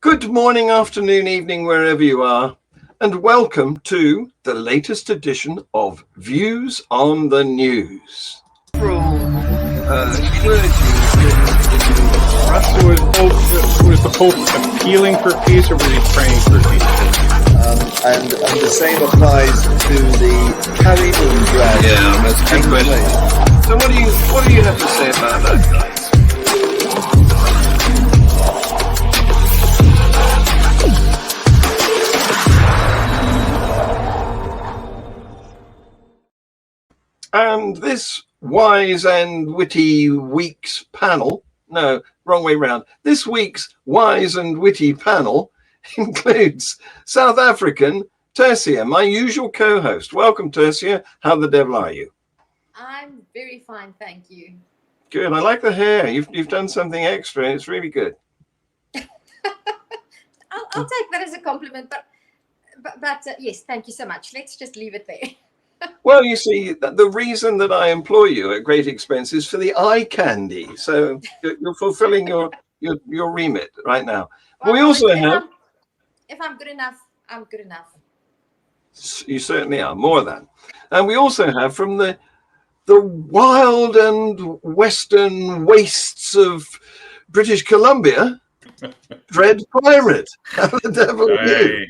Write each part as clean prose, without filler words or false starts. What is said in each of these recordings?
Good morning, afternoon, evening, wherever you are, and welcome to the latest edition of Views on the News. So was the Pope appealing for peace or was he praying for peace? And the same applies to the carry-on drag. Yeah, that's a good question. So what do you have to say about that, guys? And this wise and witty week's panel, no, wrong way round. This week's wise and witty panel includes South African Tersia, my usual co-host. Welcome, Tersia. How the devil are you? I'm very fine, thank you. Good. I like the hair. You've done something extra. It's really good. I'll take that as a compliment, but yes, thank you so much. Let's just leave it there. Well, you see, the reason that I employ you at great expense is for the eye candy. So you're fulfilling your remit right now. Well, we also have. If I'm good enough, I'm good enough. You certainly are, more than. And we also have from the wild and western wastes of British Columbia, Dread Pirate. How the devil are you?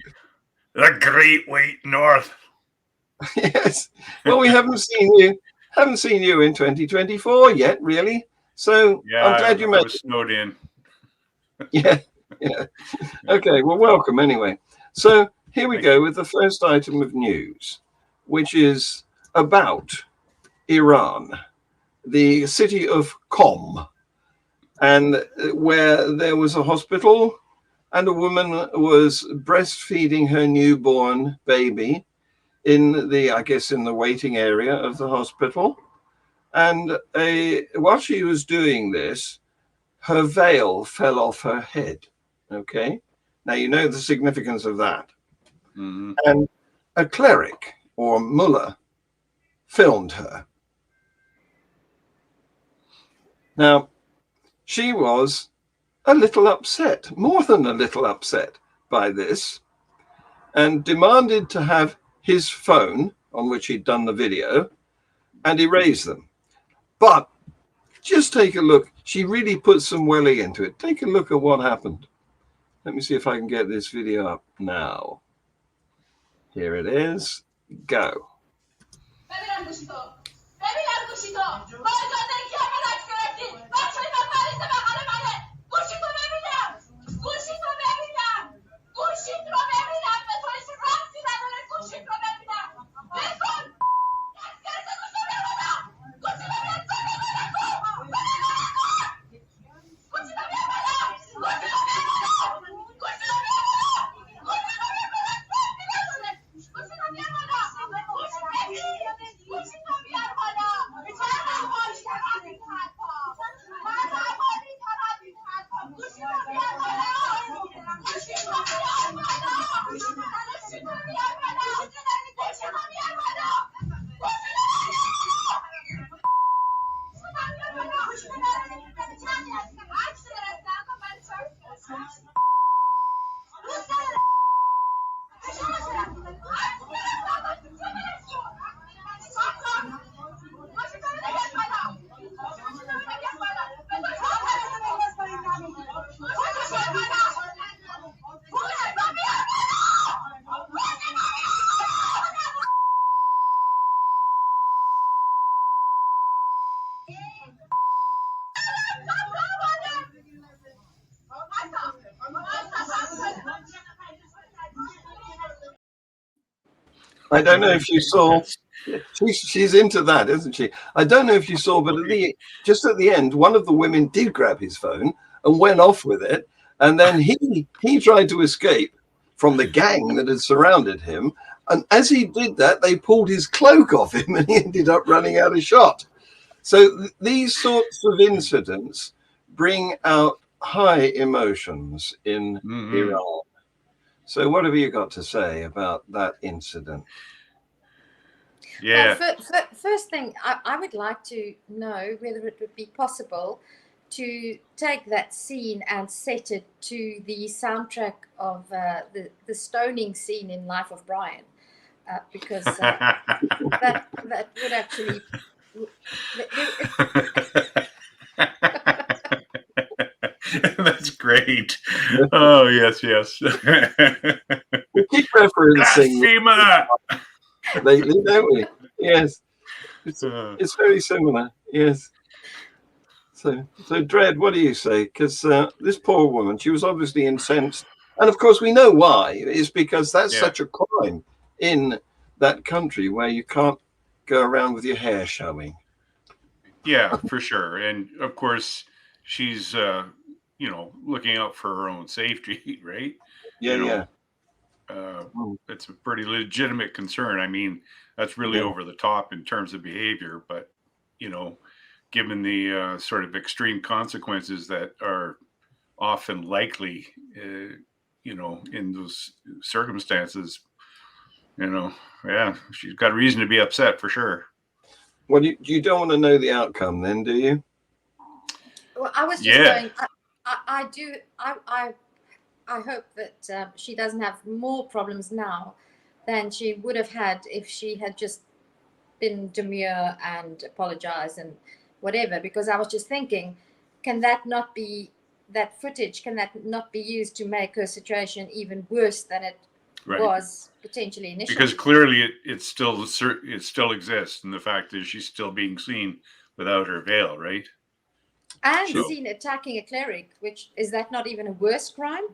The Great White North. Yes. Well, we haven't seen you in 2024 yet, really. So yeah, I'm glad you made it. Snowed in. Yeah. Okay, well, welcome anyway. So here we go with the first item of news, which is about Iran, the city of Qom, and where there was a hospital and a woman was breastfeeding her newborn baby in the waiting area of the hospital. And while she was doing this, her veil fell off her head. Okay. Now, you know the significance of that. Mm-hmm. And a cleric or mullah filmed her. Now, she was a little upset, more than a little upset by this, and demanded to have his phone on which he'd done the video and erase them. But just take a look. She really put some welly into it. Take a look at what happened. Let me see if I can get this video up now. Here it is. Go. I don't know if you saw. She's into that, isn't she? I don't know if you saw, but just at the end, one of the women did grab his phone and went off with it, and then he tried to escape from the gang that had surrounded him. And as he did that, they pulled his cloak off him, and he ended up running out of shot. So these sorts of incidents bring out high emotions in Iran. So what have you got to say about that incident? Yeah. Well, first thing, I would like to know whether it would be possible to take that scene and set it to the soundtrack of the stoning scene in Life of Brian, because that would actually. That's great. Oh, yes. We keep referencing Blasphemer! lately, don't we? Yes. It's very similar. Yes. So Dread, what do you say? Because this poor woman, she was obviously incensed, and of course we know why. It's because that's such a crime in that country where you can't go around with your hair showing. Yeah, for sure. And of course, she's looking out for her own safety, right? Yeah. It's a pretty legitimate concern. I mean, that's really over the top in terms of behavior, but given the sort of extreme consequences that are often likely, in those circumstances, she's got reason to be upset for sure. Well, you don't want to know the outcome, then, do you? Well, I was just going. I do. I hope that she doesn't have more problems now than she would have had if she had just been demure and apologized and whatever. Because I was just thinking, can that not be that footage? Can that not be used to make her situation even worse than it was potentially initially? Because clearly it still exists, and the fact is she's still being seen without her veil, right? And seen attacking a cleric, which is that not even a worse crime?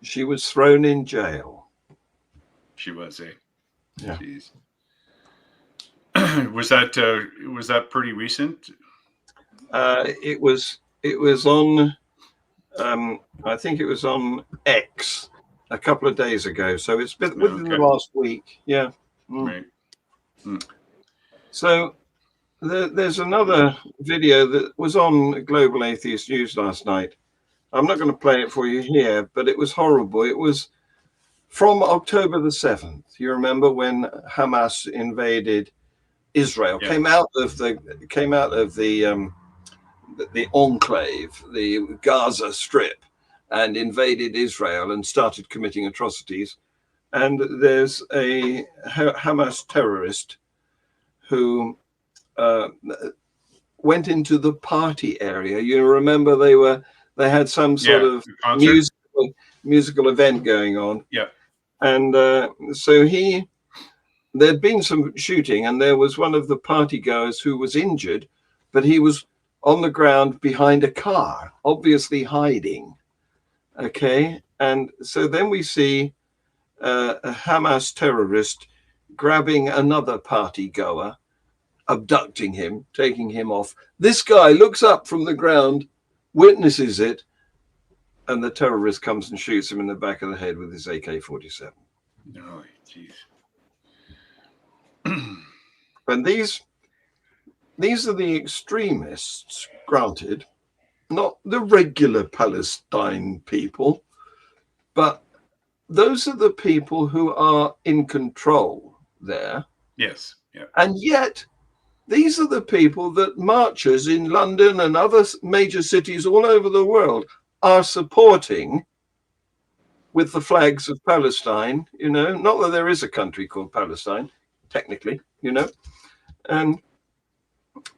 She was thrown in jail. She was yeah. Jeez. was that pretty recent? It was on. I think it was on X a couple of days ago. So it's been within the last week. Yeah. Right. So there's another video that was on Global Atheist News last night. I'm not going to play it for you here, but it was horrible. It was from October the 7th. You remember when Hamas invaded Israel, came out of the enclave, the Gaza Strip, and invaded Israel and started committing atrocities. And there's a Hamas terrorist who went into the party area. You remember they had some sort of musical event going on. Yeah. And so there'd been some shooting, and there was one of the party goers who was injured, but he was on the ground behind a car, obviously hiding. Okay. And so then we see a Hamas terrorist grabbing another party goer, abducting him, taking him off. This guy looks up from the ground, witnesses it, and the terrorist comes and shoots him in the back of the head with his AK-47. Oh, jeez. And these are the extremists, granted, not the regular Palestine people, but those are the people who are in control there. Yes. Yeah. And yet, these are the people that marchers in London and other major cities all over the world are supporting with the flags of Palestine, not that there is a country called Palestine, technically, and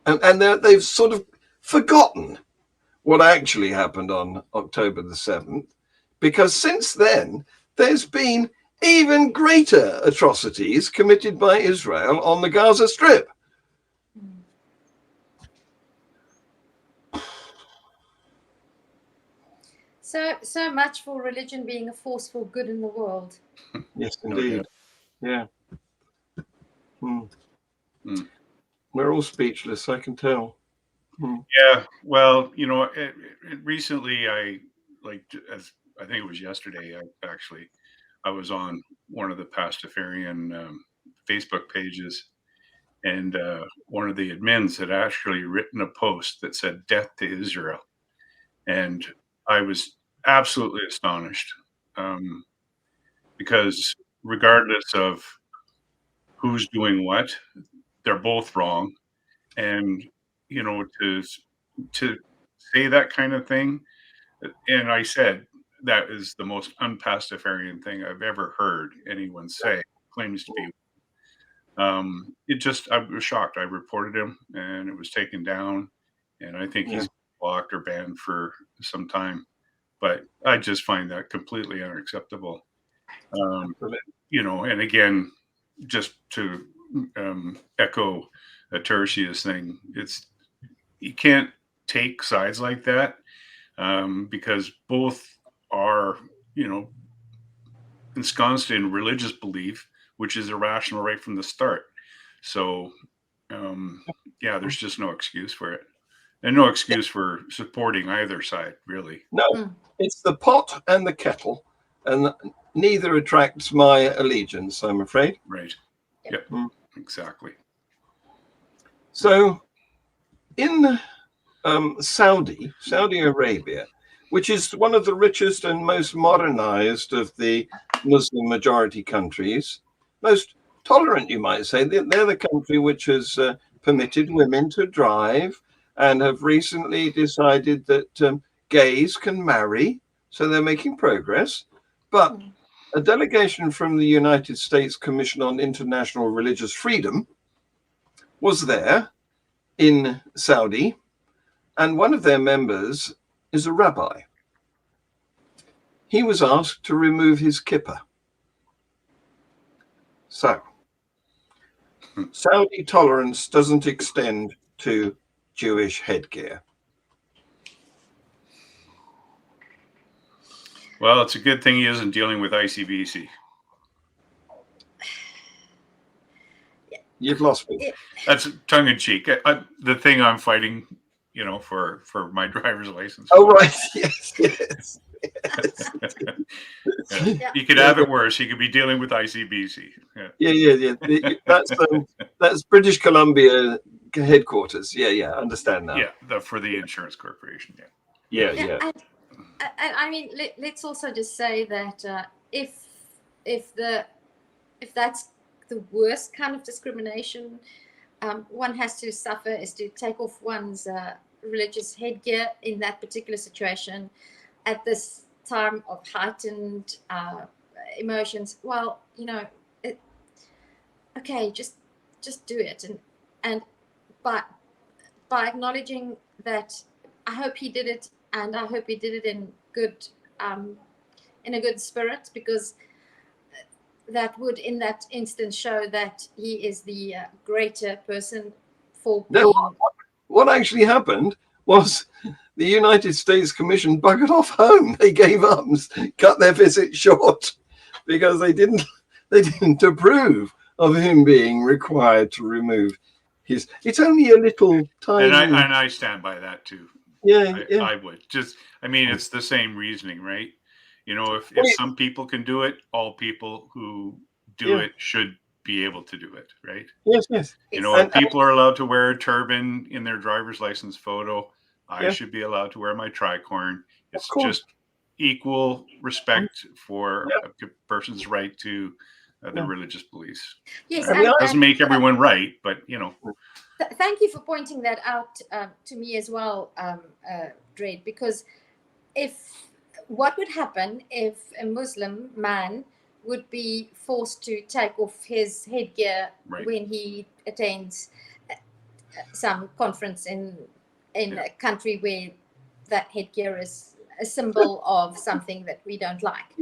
they've sort of forgotten what actually happened on October the 7th, because since then, there's been even greater atrocities committed by Israel on the Gaza Strip. So much for religion being a force for good in the world. Yes, indeed. Yeah. We're all speechless, I can tell. Yeah. Well, recently I think it was yesterday, I was on one of the Pastafarian Facebook pages, and one of the admins had actually written a post that said "Death to Israel," and I was absolutely astonished, because regardless of who's doing what, they're both wrong, and to say that kind of thing. And I said, that is the most unpastafarian thing I've ever heard anyone say, claims to be. I was shocked. I reported him and it was taken down. And I think he's blocked or banned for some time. But I just find that completely unacceptable. And again, just to echo Tersia's thing, you can't take sides like that because both are, ensconced in religious belief, which is irrational right from the start. So, there's just no excuse for it. And no excuse for supporting either side, really. No, it's the pot and the kettle, and neither attracts my allegiance, I'm afraid. Right. Yep. Exactly. So, in Saudi Arabia, which is one of the richest and most modernized of the Muslim majority countries, most tolerant, you might say. They're the country which has permitted women to drive and have recently decided that gays can marry. So they're making progress. But a delegation from the United States Commission on International Religious Freedom was there in Saudi, and one of their members is a rabbi. He was asked to remove his kippah. So, Saudi tolerance doesn't extend to Jewish headgear. Well, it's a good thing he isn't dealing with ICBC. You've lost me. That's tongue in cheek. The thing I'm fighting, for my driver's license. Oh, right. Yes. You could have it worse. He could be dealing with ICBC. Yeah. That's British Columbia headquarters. Yeah. I understand now. Yeah, for the insurance corporation. Yeah. And I mean, let's also just say that if that's the worst kind of discrimination one has to suffer is to take off one's religious headgear in that particular situation at this time of heightened emotions. Well, okay, just do it, and by acknowledging that, I hope he did it, and I hope he did it in a good spirit, because that would, in that instance, show that he is the greater person for being. No, what actually happened was the United States Commission buggered off home. They gave up and cut their visit short because they didn't approve of him being required to remove his. It's only a little tiny. And I stand by that too. Yeah. I would it's the same reasoning, right? If some people can do it, all people who do it should be able to do it, right? Yes. If people are allowed to wear a turban in their driver's license photo, I should be allowed to wear my tricorn. It's just equal respect for a person's right to their religious beliefs. Yes, it doesn't make everyone right, but Thank you for pointing that out to me as well, Dred, because what would happen if a Muslim man would be forced to take off his headgear when he attends some conference in a country where that headgear is a symbol of something that we don't like?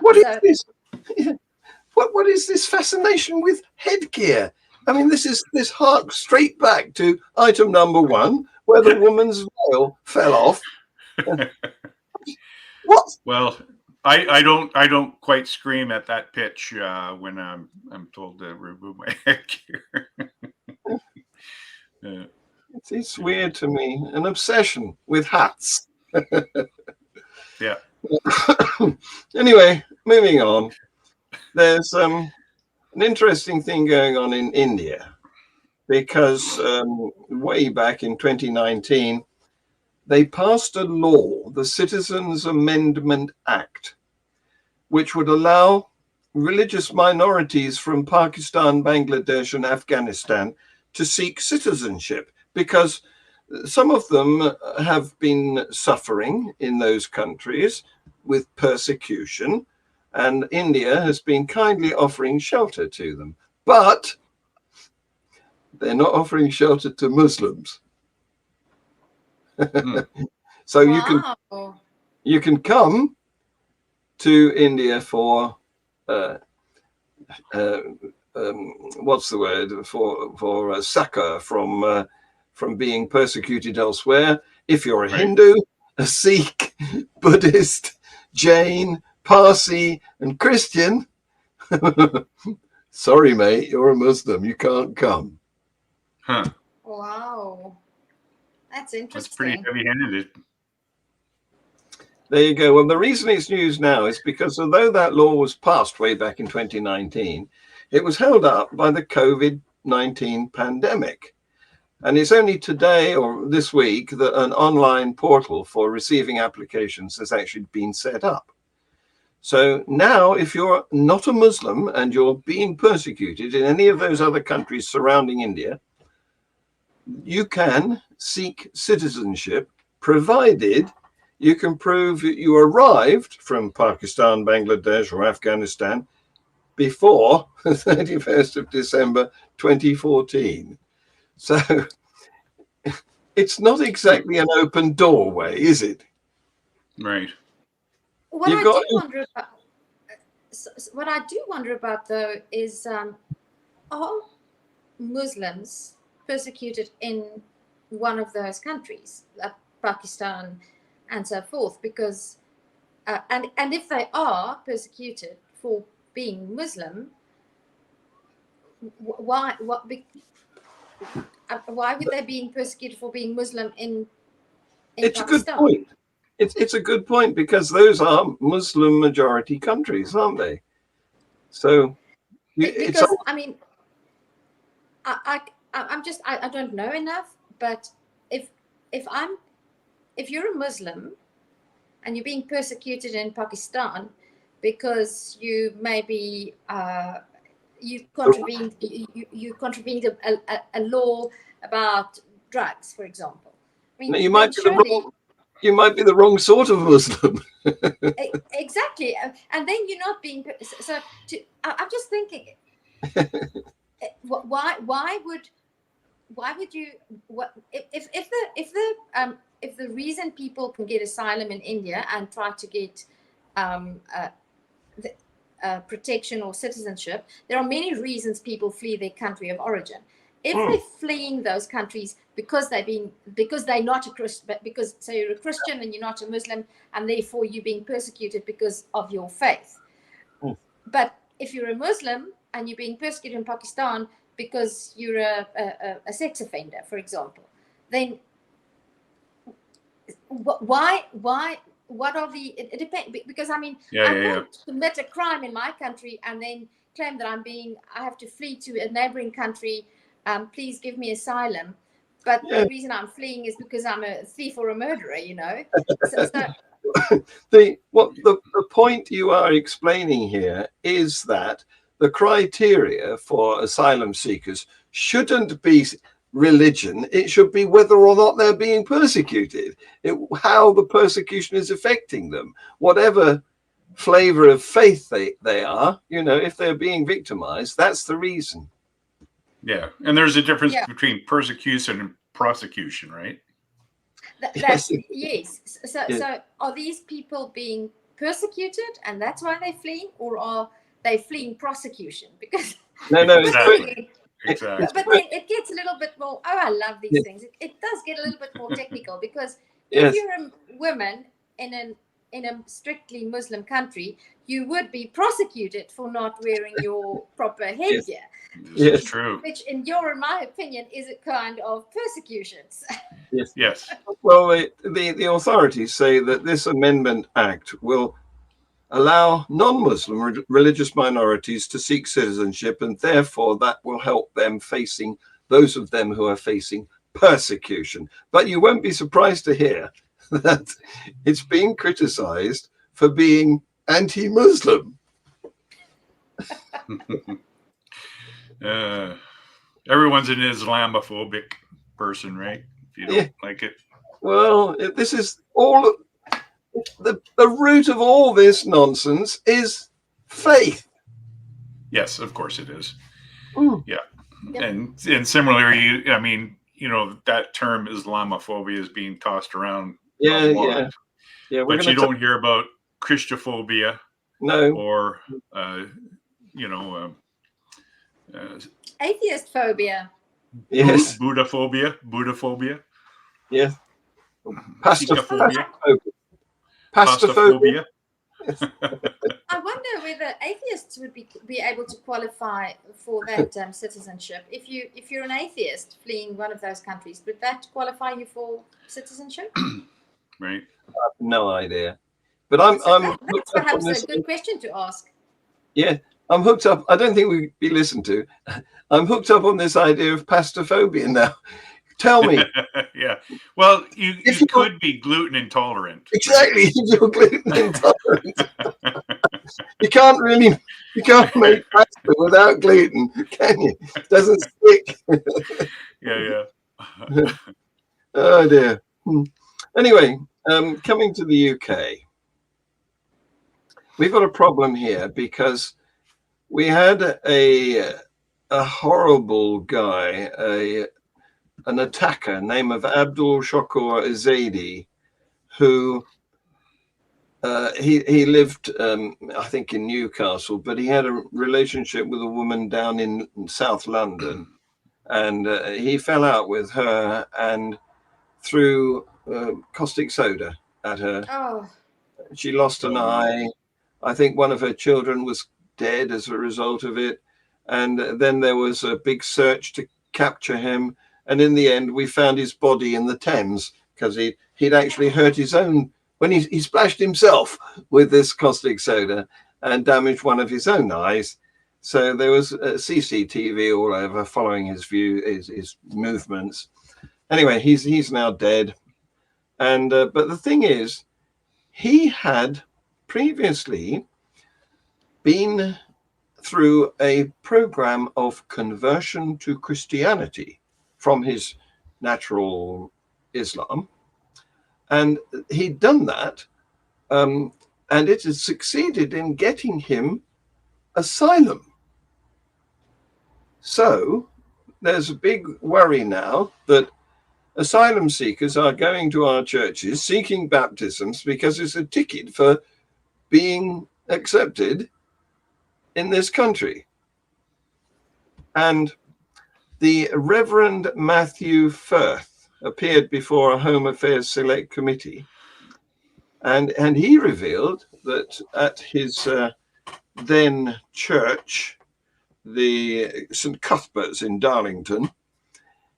What is this? What is this fascination with headgear? I mean, this harks straight back to item number 1, where the woman's veil fell off. What? Well, I don't quite scream at that pitch when I'm told to remove my headgear. It's weird to me. An obsession with hats. Yeah. Anyway, moving on. There's an interesting thing going on in India, because way back in 2019, they passed a law, the Citizens Amendment Act, which would allow religious minorities from Pakistan, Bangladesh, and Afghanistan to seek citizenship, because some of them have been suffering in those countries with persecution, and India has been kindly offering shelter to them. But they're not offering shelter to Muslims. So you can come to India for what's the word for succor from being persecuted elsewhere. If you're a Hindu, a Sikh, Buddhist, Jain, Parsi, and Christian, sorry, mate, you're a Muslim. You can't come. Huh. Wow. That's interesting. That's pretty heavy-handed. There you go. Well, the reason it's news now is because although that law was passed way back in 2019, it was held up by the COVID-19 pandemic. And it's only today or this week that an online portal for receiving applications has actually been set up. So now, if you're not a Muslim and you're being persecuted in any of those other countries surrounding India, you can seek citizenship, provided you can prove that you arrived from Pakistan, Bangladesh, or Afghanistan before the 31st of December 2014. So it's not exactly an open doorway, is it? Right. What I do wonder about, though, is are Muslims persecuted in one of those countries, Pakistan and so forth? Because and if they are persecuted for being Muslim, why would they be persecuted for being Muslim in it's Pakistan? A good point. It's a good point, because those are Muslim majority countries, aren't they? So because I mean, I don't know enough, but if you're a Muslim and you're being persecuted in Pakistan because you maybe you contravened a law about drugs, for example. I mean, you might be the wrong sort of Muslim. Exactly, and then you're not being. So I'm just thinking, why would you? What if the reason people can get asylum in India and try to get protection or citizenship, there are many reasons people flee their country of origin. If they're fleeing those countries because they're not a Christian, because so you're a Christian and you're not a Muslim, and therefore you're being persecuted because of your faith. But if you're a Muslim and you're being persecuted in Pakistan because you're a sex offender, for example, then why? What are the? It depends, because I mean, I can't commit a crime in my country and then claim that I have to flee to a neighboring country. Please give me asylum. But the reason I'm fleeing is because I'm a thief or a murderer, you know. The point you are explaining here is that the criteria for asylum seekers shouldn't be religion. It should be whether or not they're being persecuted, how the persecution is affecting them, whatever flavor of faith they are, you know. If they're being victimized, that's the reason. Yeah, and there's a difference between persecution and prosecution, right? Yes. So are these people being persecuted and that's why they're fleeing, or are they fleeing prosecution? Because no, exactly. But then it gets a little bit more. Oh, I love these things. It does get a little bit more technical, because if you're a woman in a strictly Muslim country, you would be prosecuted for not wearing your proper headgear. Yes, true. Which, in my opinion, is a kind of persecution. Yes. Well, the authorities say that this Amendment Act will allow non-Muslim religious minorities to seek citizenship, and therefore that will help them those of them who are facing persecution. But you won't be surprised to hear that it's being criticized for being anti-Muslim. Everyone's an Islamophobic person, right? if you don't like it. Well, this is all the root of all this nonsense is faith. Yes, of course it is. Mm. Yeah. Yep. And similarly, I mean, you know, that term Islamophobia is being tossed around a lot. Yeah. But you don't hear about Christophobia. No. Or, you know, atheist phobia. Yes. Buddhaphobia. Yes. Pastophobia. Pastophobia. Yes. I wonder whether atheists would be able to qualify for that citizenship. If you're an atheist fleeing one of those countries, would that qualify you for citizenship? Right. I have no idea. But that's perhaps a good question to ask. Yeah, I'm hooked up. I don't think we'd be listened to. I'm hooked up on this idea of pastophobia now. Tell me. Yeah. Well, you could be gluten intolerant. Exactly. Right? You're gluten intolerant. You can't make pasta without gluten, can you? It doesn't stick. Yeah. Oh dear. Anyway, coming to the UK, we've got a problem here because we had a horrible guy, an attacker named of Abdul Shakur Zaidi, who he lived, I think, in Newcastle, but he had a relationship with a woman down in South London, and he fell out with her and threw caustic soda at her. Oh. She lost an eye. I think one of her children was dead as a result of it. And then there was a big search to capture him. And in the end, we found his body in the Thames because he'd actually hurt his own when he splashed himself with this caustic soda and damaged one of his own eyes. So there was CCTV all over following his movements. Anyway, he's now dead. And but the thing is, he had previously been through a program of conversion to Christianity from his natural Islam. And he'd done that, and it had succeeded in getting him asylum. So there's a big worry now that asylum seekers are going to our churches seeking baptisms because it's a ticket for being accepted in this country. And the Reverend Matthew Firth appeared before a Home Affairs Select Committee, and he revealed that at his then church, the St. Cuthbert's in Darlington,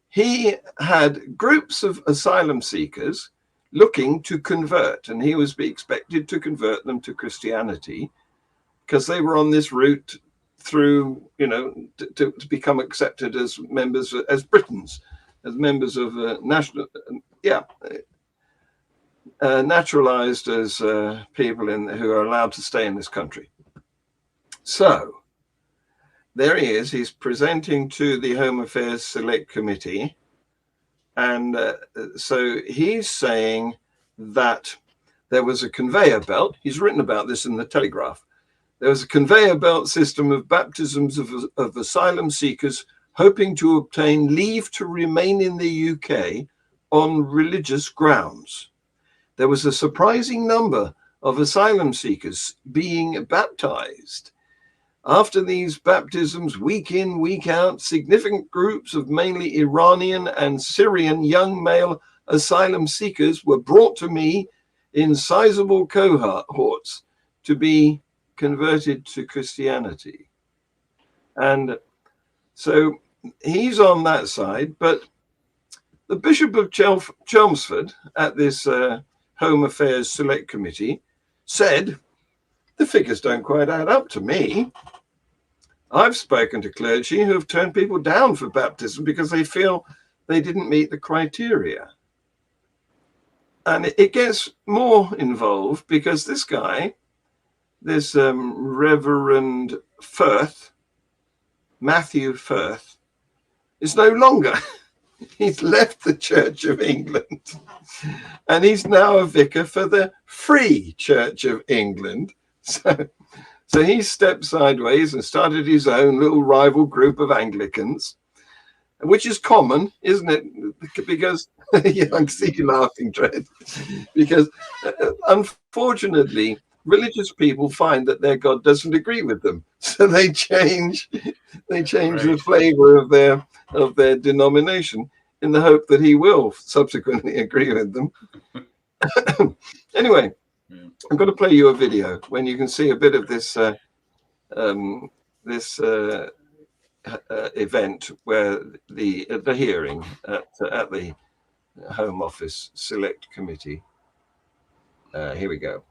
he had groups of asylum seekers looking to convert, and he was expected to convert them to Christianity because they were on this route through, to become accepted as members, as Britons, as members of naturalized as people who are allowed to stay in this country. So there he is. He's presenting to the Home Affairs Select Committee. And so he's saying that there was a conveyor belt. He's written about this in the Telegraph. There was a conveyor belt system of baptisms of asylum seekers hoping to obtain leave to remain in the UK on religious grounds. There was a surprising number of asylum seekers being baptized. After these baptisms, week in, week out, significant groups of mainly Iranian and Syrian young male asylum seekers were brought to me in sizable cohorts to be converted to Christianity. And so he's on that side, but the Bishop of Chelmsford at this Home Affairs Select Committee said, the figures don't quite add up to me. I've spoken to clergy who have turned people down for baptism because they feel they didn't meet the criteria. And it gets more involved because this guy, this Reverend Firth, Matthew Firth, is no longer He's left the Church of England, and he's now a vicar for the Free Church of England. So he stepped sideways and started his own little rival group of Anglicans, which is common, isn't it? Because yeah, I can see you laughing, Dred. Because unfortunately, religious people find that their God doesn't agree with them, so they change the flavour of their denomination in the hope that he will subsequently agree with them. Anyway, I'm going to play you a video when you can see a bit of this event where the hearing at the Home Office Select Committee. Here we go.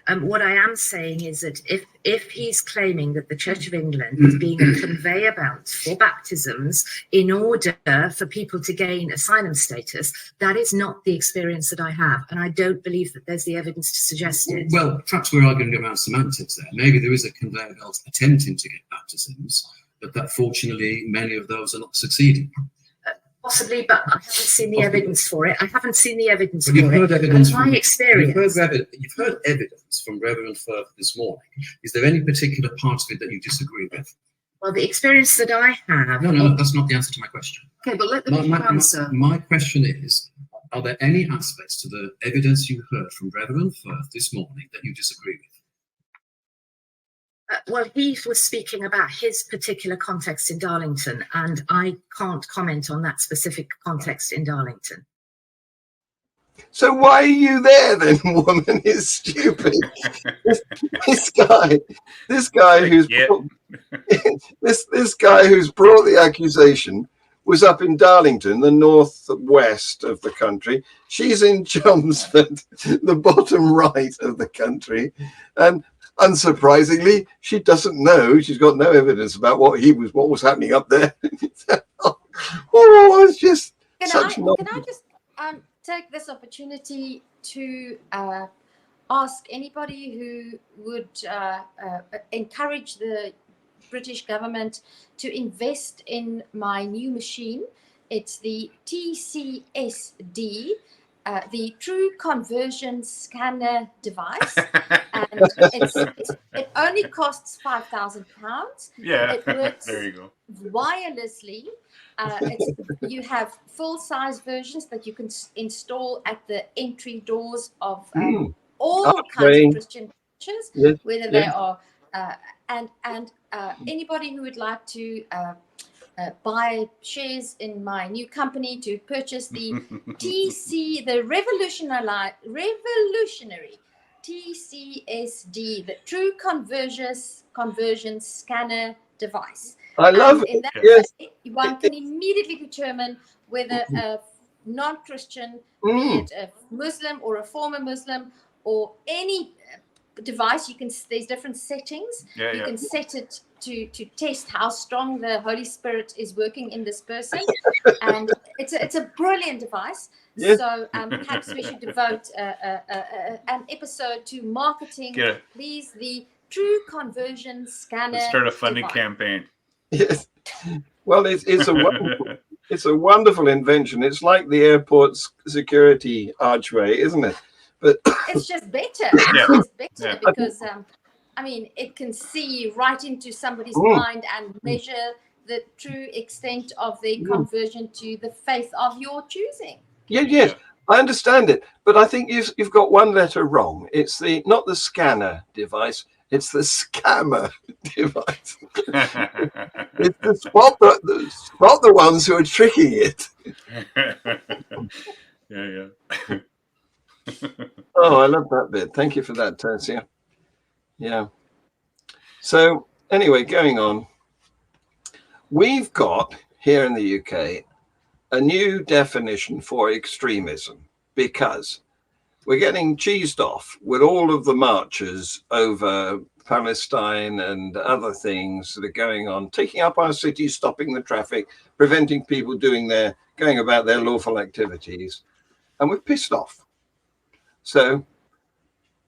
What I am saying is that if he's claiming that the Church of England is being a conveyor belt for baptisms in order for people to gain asylum status, that is not the experience that I have, and I don't believe that there's the evidence to suggest it. Well, perhaps we're arguing about semantics there. Maybe there is a conveyor belt attempting to get baptisms, but that fortunately many of those are not succeeding. Possibly, but I haven't seen the evidence for it. I haven't seen the evidence for you've heard it. Evidence my experience. You've heard evidence from Reverend Firth this morning. Is there any particular part of it that you disagree with? Well, the experience that I have... No, that's not the answer to my question. Okay, but let the people answer. My question is, are there any aspects to the evidence you heard from Reverend Firth this morning that you disagree with? Well, he was speaking about his particular context in Darlington, and I can't comment on that specific context in Darlington. So why are you there then, woman? Is stupid. this guy who's this guy who's brought the accusation was up in Darlington, the northwest of the country. She's in Chelmsford, the bottom right of the country, and unsurprisingly, she doesn't know. She's got no evidence about what was happening up there. Oh, it's just Can I just take this opportunity to ask anybody who would encourage the British government to invest in my new machine. It's the TCSD, the True Conversion Scanner device, and it only costs £5,000. Yeah, it works there you go. wirelessly. You have full-size versions that you can install at the entry doors of all kinds of Christian churches, whether they are and anybody who would like to buy shares in my new company to purchase the the revolutionary TCSD, the True Conversion Scanner device. I love it. In that one can immediately determine whether a non-Christian, be it a Muslim or a former Muslim or any device, there's different settings. You can set it to test how strong the Holy Spirit is working in this person, and it's a brilliant device. So perhaps we should devote an episode to marketing. Please, the True Conversion Scanner. Let's start a funding campaign. Yes. Well, it's a wonderful invention. It's like the airport's security archway, isn't it? But it's just better. It's better because I mean, it can see right into somebody's mind and measure the true extent of their conversion to the faith of your choosing. Yes, I understand it, but I think you've got one letter wrong. It's not the scanner device. It's the scammer device. It's to spot the ones who are tricking it. Yeah. Oh, I love that bit. Thank you for that, Tersia. Yeah. So anyway, going on. We've got here in the UK a new definition for extremism because we're getting cheesed off with all of the marches over Palestine and other things that are going on, taking up our cities, stopping the traffic, preventing people going about their lawful activities. And we're pissed off. So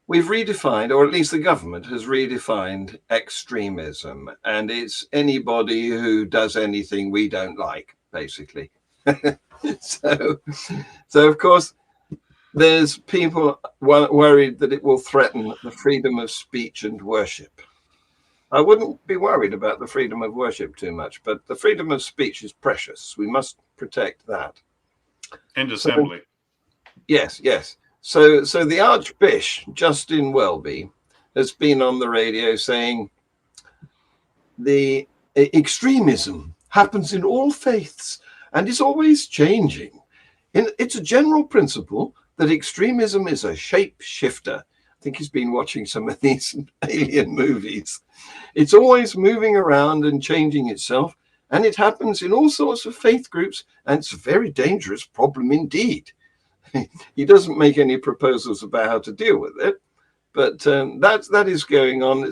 we've redefined, or at least the government has redefined extremism. And it's anybody who does anything we don't like, basically. so of course, there's people worried that it will threaten the freedom of speech and worship. I wouldn't be worried about the freedom of worship too much, but the freedom of speech is precious. We must protect that. And assembly. Yes. So the Archbishop, Justin Welby, has been on the radio saying the extremism happens in all faiths and is always changing. It's a general principle that extremism is a shapeshifter. I think he's been watching some of these alien movies. It's always moving around and changing itself, and it happens in all sorts of faith groups, and it's a very dangerous problem indeed. He doesn't make any proposals about how to deal with it, but that is going on.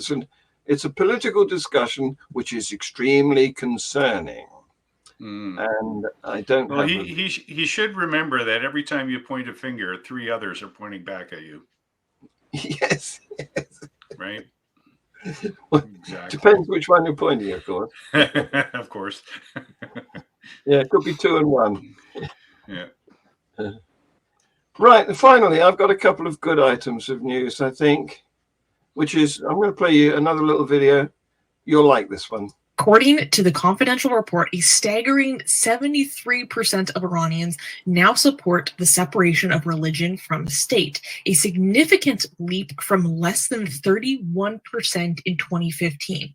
It's a political discussion which is extremely concerning. And I don't well, he should remember that every time you point a finger, 3 others are pointing back at you. Yes. Right? Well, exactly. Depends which one you're pointing, of course. Of course. Yeah, it could be 2 and 1. Yeah. Right, and finally, I've got a couple of good items of news, I think, which is, I'm going to play you another little video. You'll like this one. According to the confidential report, a staggering 73% of Iranians now support the separation of religion from state, a significant leap from less than 31% in 2015.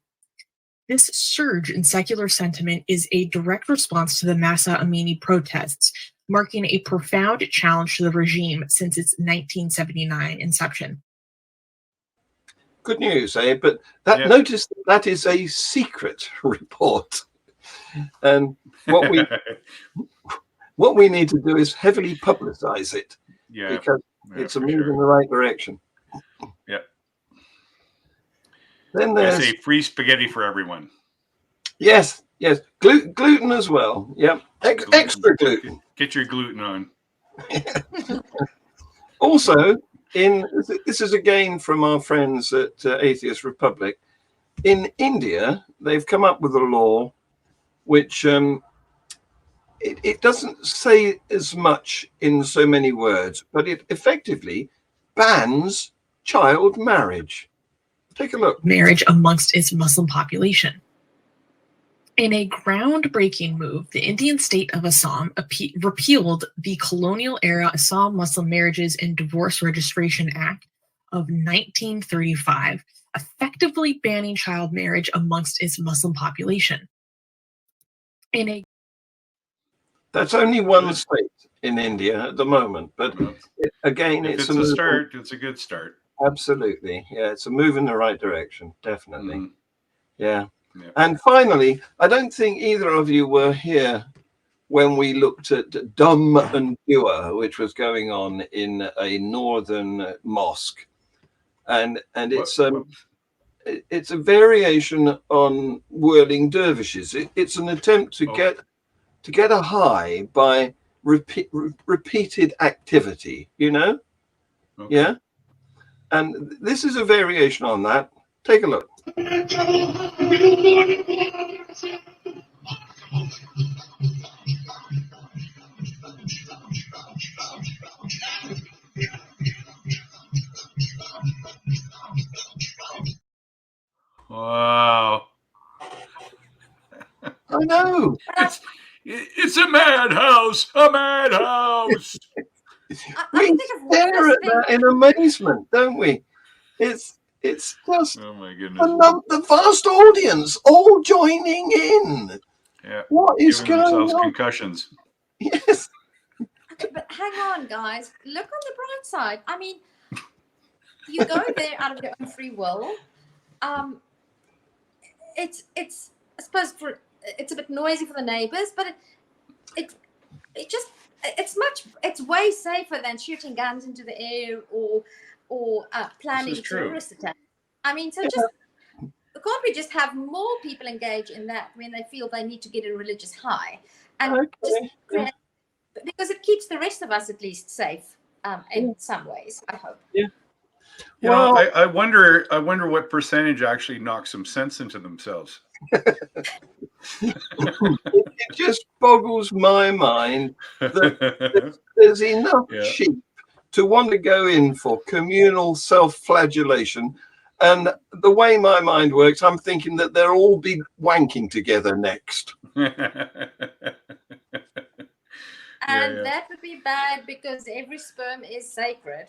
This surge in secular sentiment is a direct response to the Mahsa Amini protests, marking a profound challenge to the regime since its 1979 inception. Good news, eh? But notice that is a secret report, and what we need to do is heavily publicize it, because it's a move in the right direction. Yeah. Then there's I say free spaghetti for everyone. Yes, gluten as well. Yep, extra gluten. Get your gluten on. Also, this is again from our friends at Atheist Republic. In India, they've come up with a law which it doesn't say as much in so many words, but it effectively bans child marriage. Take a look. Marriage amongst its Muslim population. In a groundbreaking move, the Indian state of Assam repealed the colonial-era Assam Muslim Marriages and Divorce Registration Act of 1935, effectively banning child marriage amongst its Muslim population. That's only one state in India at the moment, but again, it's a start. It's a good start. Absolutely, yeah, it's a move in the right direction, definitely. Yeah. And finally, I don't think either of you were here when we looked at Dumb and Doer, which was going on in a northern mosque, and it's a variation on whirling dervishes. It's an attempt to get a high by repeated activity, you know? Okay. Yeah. And this is a variation on that. Take a look. Wow. I know. It's a madhouse. A madhouse. We stare at that in amazement, don't we? It's just, oh my goodness, the vast audience all joining in. Yeah. What is going on? Concussions. Yes. But hang on, guys. Look on the bright side. I mean, you go there out of your own free will. It's I suppose it's a bit noisy for the neighbors, but it's way safer than shooting guns into the air or planning terrorist attacks. I mean, so can't we just have more people engage in that when they feel they need to get a religious high, and because it keeps the rest of us at least safe in some ways, I hope. Yeah. Well, I wonder what percentage actually knock some sense into themselves. it just boggles my mind that there's enough sheep to want to go in for communal self-flagellation. And the way my mind works, I'm thinking that they'll all be wanking together next. And that would be bad because every sperm is sacred.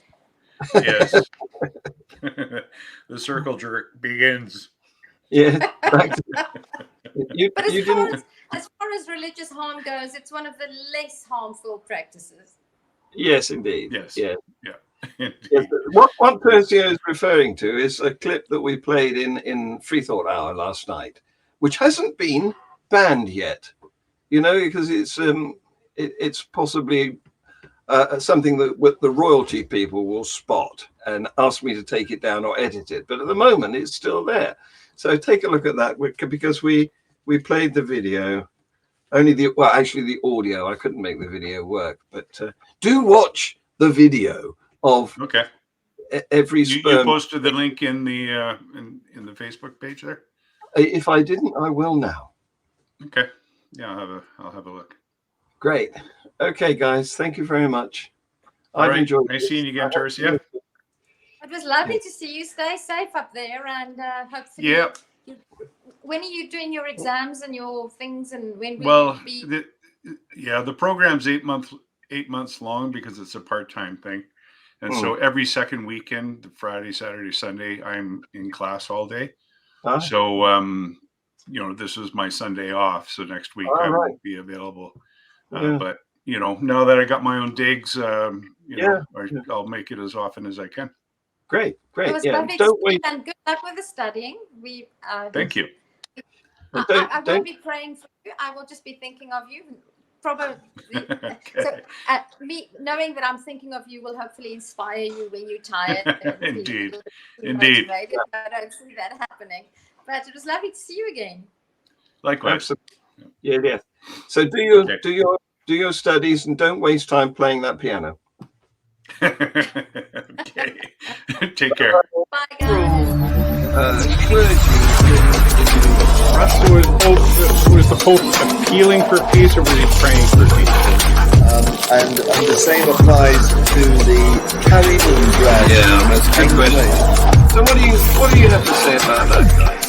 Yes. The circle jerk begins. Yeah. But as far as religious harm goes, it's one of the less harmful practices. Yes, indeed. Yes. Yeah. Yes. What Tersia is referring to is a clip that we played in Free Thought Hour last night, which hasn't been banned yet. Because it's possibly something that the royalty people will spot and ask me to take it down or edit it. But at the moment, it's still there. So take a look at that, because we played the video, only the audio. I couldn't make the video work, but do watch the video of every sperm. You posted the link in the Facebook page there. If I didn't, I will now. Okay. Yeah, I'll have a look. Great. Okay, guys. Thank you very much. I've enjoyed it. Nice seeing you again, Tersia. It was lovely to see you. Stay safe up there, and hopefully. Yeah. When are you doing your exams and your things, and when will Well, be? the program's 8 months long because it's a part-time thing, and so every second weekend, Friday, Saturday, Sunday, I'm in class all day. So this is my Sunday off. So next week I won't be available. But now that I got my own digs, I'll make it as often as I can. Great. It was lovely to see you, and good luck with the studying. Thank you. I won't be praying for you. I will just be thinking of you. Probably. So me knowing that I'm thinking of you will hopefully inspire you when you're tired. Indeed. Motivated, but I don't see that happening. But it was lovely to see you again. Likewise. Absolutely. Yeah. So do your studies and don't waste time playing that piano. Okay. Take care. Bye, guys. Russell was the Pope appealing for peace, or was he praying for peace? And the same applies to the carry-on drag. Yeah, that's a good question. So what do you have to say about that, guys?